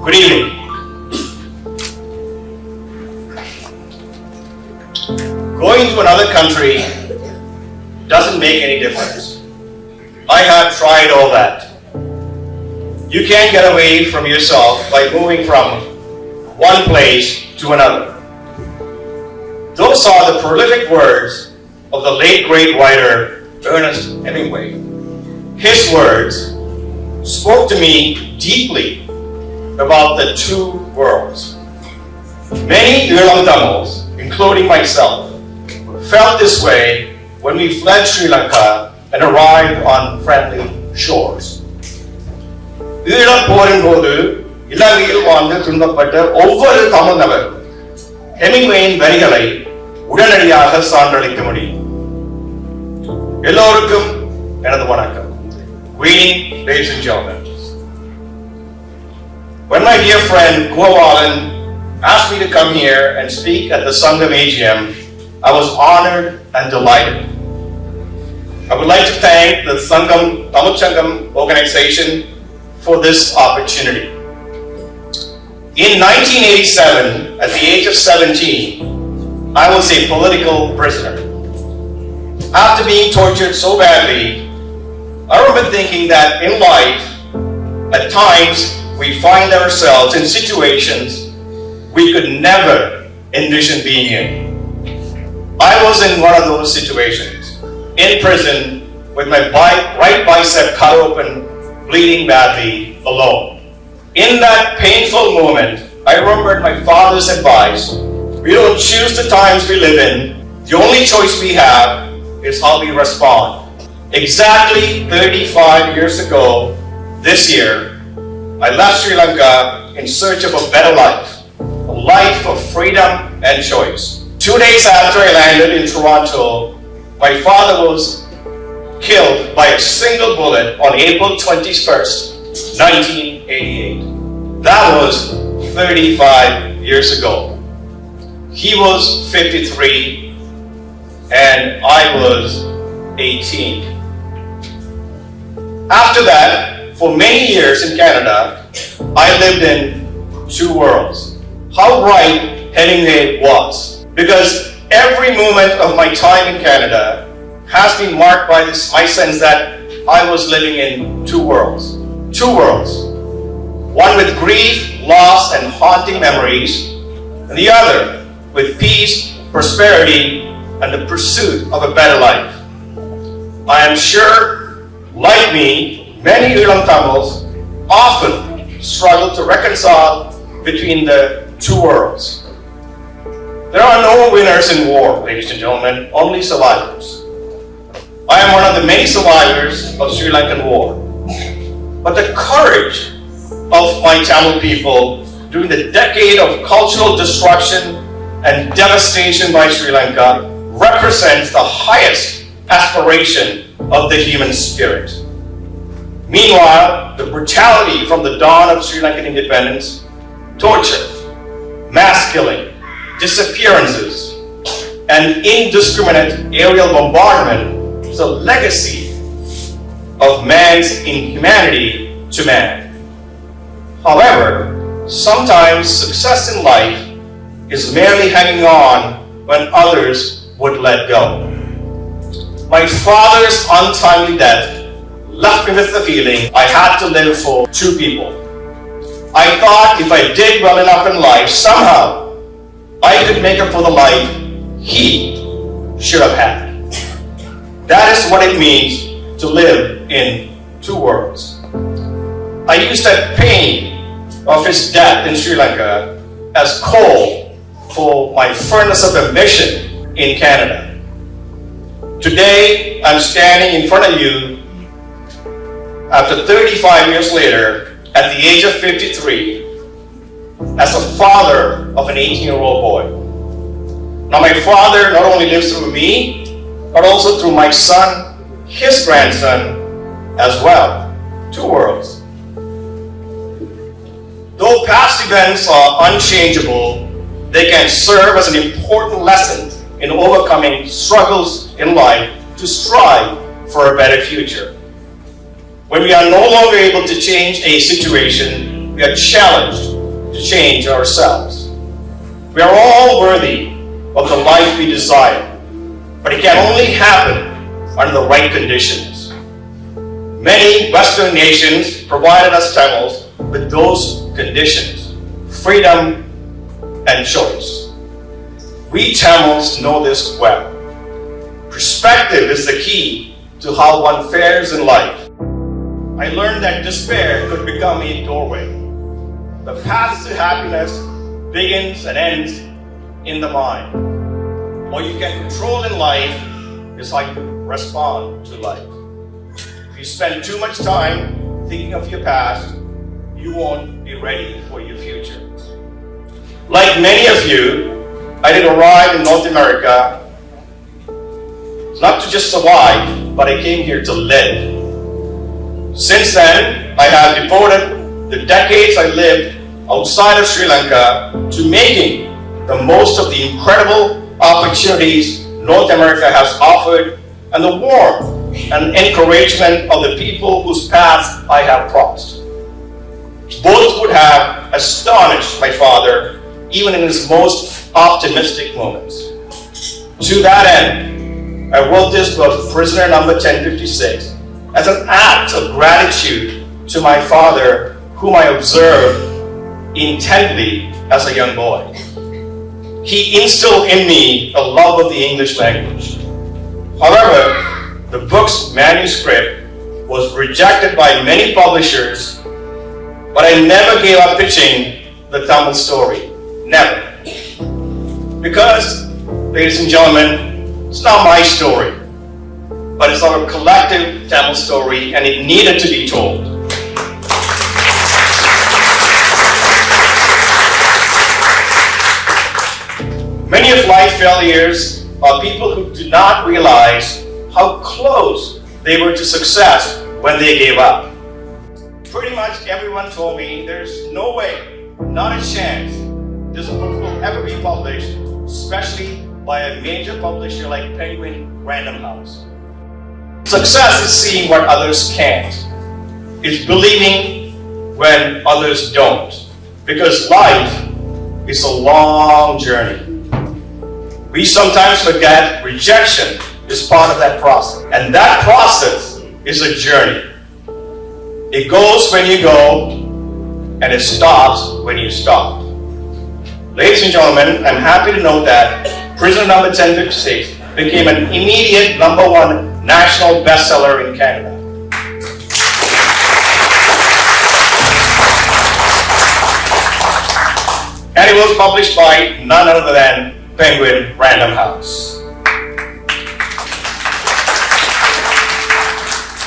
Good evening. Going to another country doesn't make any difference. I have tried all that. You can't get away from yourself by moving from one place to another. Those are the prolific words of the late great writer Ernest Hemingway. His words spoke to me deeply about the two worlds. Many Ilam Tamils, including myself, felt this way when we fled Sri Lanka and arrived on friendly shores. ஈழப் போரின் போது இலங்கையில் வாழ்ந்து துன்பப்பட்ட ஒவ்வொரு தமிழ் நபரும் ஹெமிங்வேயின் வரிகளை உடனடியாக சான்றளிக்க முடியும். எல்லோருக்கும் எனது வணக்கம். Greeting, ladies and gentlemen. When my dear friend Govalan asked me to come here and speak at the Sangam AGM, I was honored and delighted. I would like to thank the Tamil Sangam organization for this opportunity. In 1987, at the age of 17, I was a political prisoner. After being tortured so badly, I remember thinking that in life, at times, we find ourselves in situations we could never envision being in. I was in one of those situations, in prison, with my right bicep cut open, bleeding badly, alone. In that painful moment, I remembered my father's advice: we don't choose the times we live in, the only choice we have is how we respond. Exactly 35 years ago, this year, I left Sri Lanka in search of a better life, a life of freedom and choice. 2 days after I landed in Toronto, my father was killed by a single bullet on April 21st, 1988. That was 35 years ago. He was 53 and I was 18. After that, for many years in Canada, I lived in two worlds. How right Hemingway was, because every moment of my time in Canada has been marked by my sense that I was living in two worlds. Two worlds. One with grief, loss, and haunting memories, and the other with peace, prosperity, and the pursuit of a better life. I am sure, like me, many Ilam Tamils often struggle to reconcile between the two worlds. There are no winners in war, ladies and gentlemen, only survivors. I am one of the many survivors of Sri Lankan war. But the courage of my Tamil people during the decade of cultural destruction and devastation by Sri Lanka represents the highest aspiration of the human spirit. Meanwhile, the brutality from the dawn of Sri Lankan independence, torture, mass killing, disappearances, and indiscriminate aerial bombardment is a legacy of man's inhumanity to man. However, sometimes success in life is merely hanging on when others would let go. My father's untimely death left me with the feeling I had to live for two people. I thought if I did well enough in life, somehow I could make up for the life he should have had. That is what it means to live in two worlds. I used that pain of his death in Sri Lanka as coal for my furnace of ambition in Canada. Today, I'm standing in front of you after 35 years later, at the age of 53, as a father of an 18-year-old boy. Now my father not only lives through me, but also through my son, his grandson, as well. Two worlds. Though past events are unchangeable, they can serve as an important lesson in overcoming struggles in life to strive for a better future. When we are no longer able to change a situation, we are challenged to change ourselves. We are all worthy of the life we desire, but it can only happen under the right conditions. Many Western nations provided us Tamils with those conditions: freedom and choice. We Tamils know this well. Perspective is the key to how one fares in life. I learned that despair could become a doorway. The path to happiness begins and ends in the mind. What you can control in life is how you respond to life. If you spend too much time thinking of your past, you won't be ready for your future. Like many of you, I did arrive in North America not to just survive, but I came here to live. Since then, I have devoted the decades I lived outside of Sri Lanka to making the most of the incredible opportunities North America has offered and the warmth and encouragement of the people whose paths I have crossed. Both would have astonished my father even in his most optimistic moments. To that end, I wrote this book, Prisoner Number 1056, as an act of gratitude to my father, whom I observed intently as a young boy. He instilled in me a love of the English language. However, the book's manuscript was rejected by many publishers, but I never gave up pitching the Tamil story. Never. Because, ladies and gentlemen, it's not my story, but it's our collective Tamil story, and it needed to be told. Many of life's failures are people who do not realize how close they were to success when they gave up. Pretty much everyone told me there's no way, not a chance, this book will ever be published, especially by a major publisher like Penguin Random House. Success is seeing what others can't. It's believing when others don't. Because life is a long journey. We sometimes forget rejection is part of that process. And that process is a journey. It goes when you go, and it stops when you stop. Ladies and gentlemen, I'm happy to note that Prisoner Number 1056 became an immediate #1 national bestseller in Canada. And it was published by none other than Penguin Random House.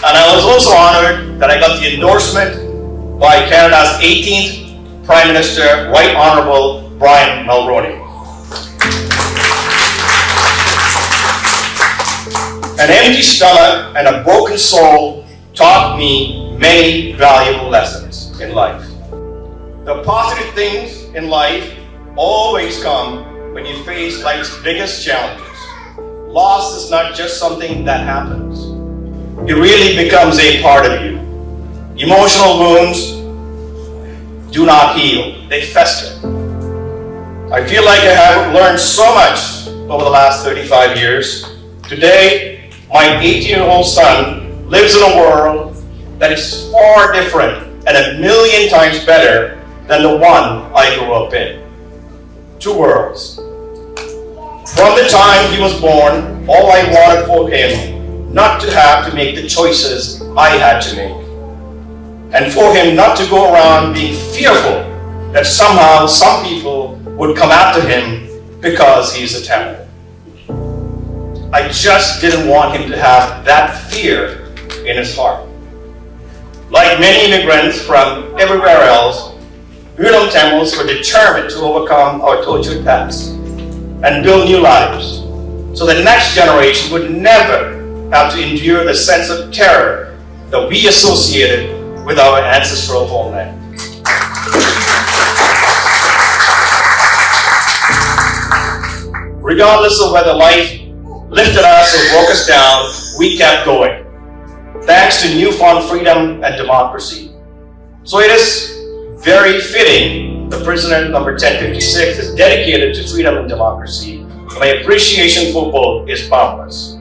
And I was also honored that I got the endorsement by Canada's 18th Prime Minister, Right Honourable Brian Mulroney. An empty stomach and a broken soul taught me many valuable lessons in life. The positive things in life always come when you face life's biggest challenges. Loss is not just something that happens. It really becomes a part of you. Emotional wounds do not heal, they fester. I feel like I have learned so much over the last 35 years. Today, my 18-year-old son lives in a world that is far different and 1,000,000 times better than the one I grew up in. Two worlds. From the time he was born, all I wanted for him not to have to make the choices I had to make. And for him not to go around being fearful that somehow some people would come after him because he's a Tamil. I just didn't want him to have that fear in his heart. Like many immigrants from everywhere else, Vietnam Tamils were determined to overcome our tortured past and build new lives so the next generation would never have to endure the sense of terror that we associated with our ancestral homeland. Regardless of whether life lifted us or broke us down, we kept going, thanks to newfound freedom and democracy. So it is very fitting the prisoner number 1056 is dedicated to freedom and democracy. My appreciation for both is boundless.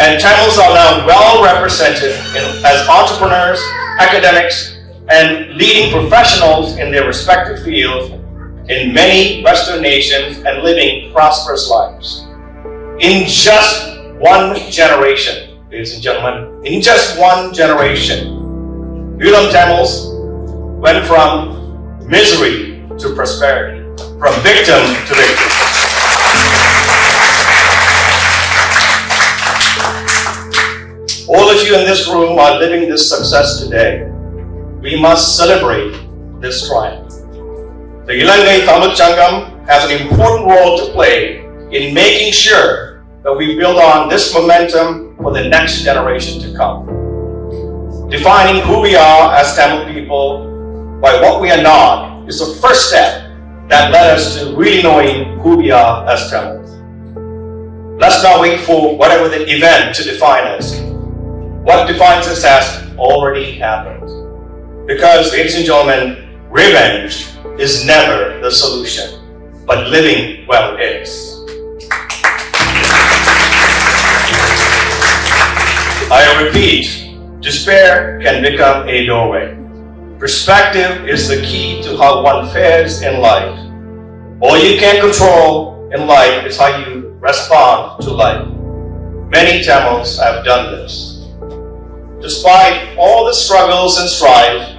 And Tamils are now well represented as entrepreneurs, academics, and leading professionals in their respective fields in many Western nations and living prosperous lives. In just one generation, ladies and gentlemen, in just one generation, Ulam Tamils went from misery to prosperity, from victim to victim. All of you in this room are living this success today. We must celebrate this triumph. The Ilangai Tamil Sangam has an important role to play in making sure that we build on this momentum for the next generation to come. Defining who we are as Tamil people by what we are not is the first step that led us to really knowing who we are as Tamils. Let's not wait for whatever the event to define us. What defines us has already happened. Because, ladies and gentlemen, revenge is never the solution, but living well is. I repeat, despair can become a doorway. Perspective is the key to how one fares in life. All you can control in life is how you respond to life. Many Tamils have done this. Despite all the struggles and strife,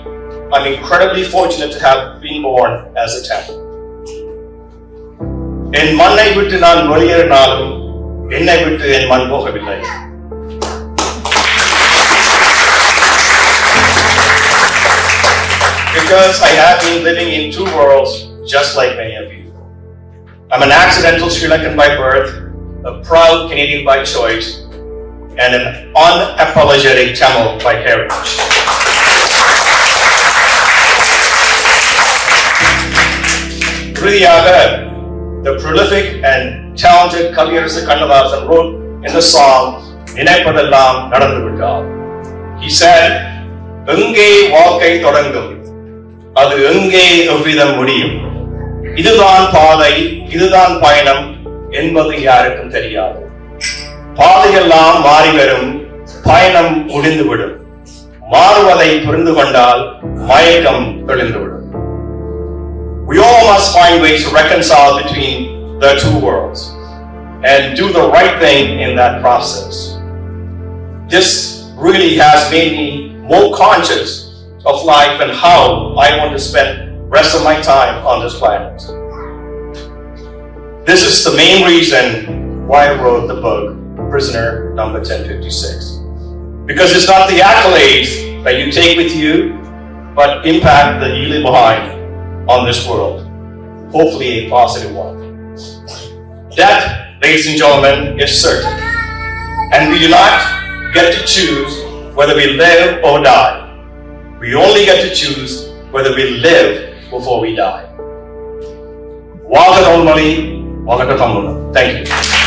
I'm incredibly fortunate to have been born as a Tamil. En mannai vittu naan veliyerinalum ennai vittu en man pogavillai. Because I have been living in two worlds just like many of you. I'm an accidental Sri Lankan by birth, a proud Canadian by choice, and an unapologetic Tamil by heritage. The prolific and talented Kaviyarasu Kannadasan wrote in the song Ninaipadellam Nadandu Vittal. He said, "Enge vaalkai thodangum, adu enge evvidham mudiyum. Iduthaan paadai, iduthaan payanam என்பது யாருக்கும் தெரியாது. பாதையெல்லாம் மாறிவரும், பயணம் முடிந்துவிடும். மாறுவதை புரிந்து கொண்டால் மயக்கம் தெளிந்துவிடும்." We all must find ways to reconcile between the two worlds and do the right thing in that process. This really has made me more conscious of life and how I want to spend the rest of my time on this planet. This is the main reason why I wrote the book, Prisoner number 1056. Because it's not the accolades that you take with you, but impact that you leave behind on this world. Hopefully a positive one. Death, ladies and gentlemen, is certain. And we do not get to choose whether we live or die. We only get to choose whether we live before we die. Thank you.